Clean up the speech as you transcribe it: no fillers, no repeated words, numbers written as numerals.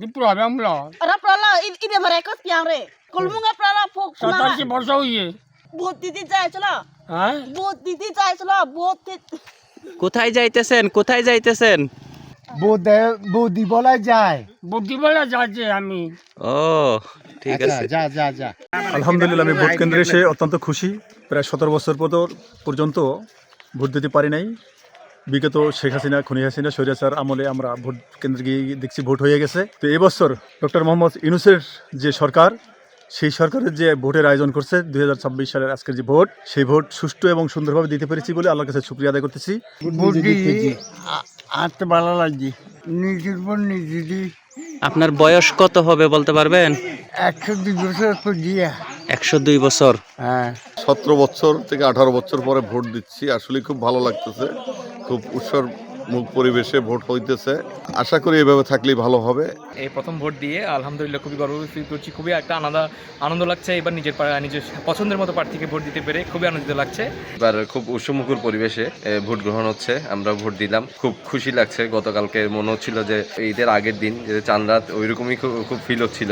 Di problem lo. Ada problem ini mereka tiang re. Kalau mau nggak problem pok. Satu si borsau ye. Buat titi jaya cila. হ্যাঁ Buat titi jaya cila. Buat titi. কোথায় যাইতেছেন কোথায় যাইতেছেন? বৌদি বলা যায়। বুদ্ধি বলে যাচ্ছে আমি ও ঠিক আছে। যা যা যা। আলহামদুলিল্লাহ আমি ভোট কেন্দ্রে এসে অত্যন্ত খুশি। প্রায় 17 বছর পর্যন্ত ভোট দিতে পারি নাই। বিগত শেখ হাসিনা খুনি হাসিনা স্বৈরাচার আমলে আমরা ভোট কেন্দ্রে গিয়ে দেখছি ভোট হয়ে গেছে। তো এবছর ডক্টর মোহাম্মদ ইউনূসের যে সরকার, সেই সরকারের যে ভোটের আয়োজন করছে 2026 সালের আজকের যে ভোট, সেই ভোট সুষ্ঠু এবং সুন্দরভাবে দিতে পেরেছি বলে আল্লাহর কাছে শুকরিয়া আদায় করতেছি। ভোট দিয়ে আনতে ভালো লাগছে নিজের পর নিজে দিই আপনার বয়স কত হবে বলতে পারবেন? 102 বছর তো দিয়া 102 বছর। হ্যাঁ 17 বছর থেকে 18 বছর পরে ভোট দিচ্ছি। আসলে খুব ভালো লাগতেছে, খুব উৎসব মুখ পরিবেশে ভোট হইতেছে। আশা করি এভাবে থাকলেই ভালো হবে। এই প্রথম ভোট দিয়ে আলহামদুলিল্লাহ খুবই গর্ব ফিল করছি, খুবই একটা আনন্দ লাগছে। এবার নিজের পছন্দের মতো প্রার্থীকে ভোট দিতে পেরে খুবই আনন্দিত লাগছে। এবার খুব উৎসবমুখর পরিবেশে ভোট গ্রহণ হচ্ছে, আমরা ভোট দিলাম, খুব খুশি লাগছে। গতকালকে মনে হচ্ছিল যে ঈদের আগের দিন যে চাঁদ রাত, ওইরকমই খুব ফিল হচ্ছিল।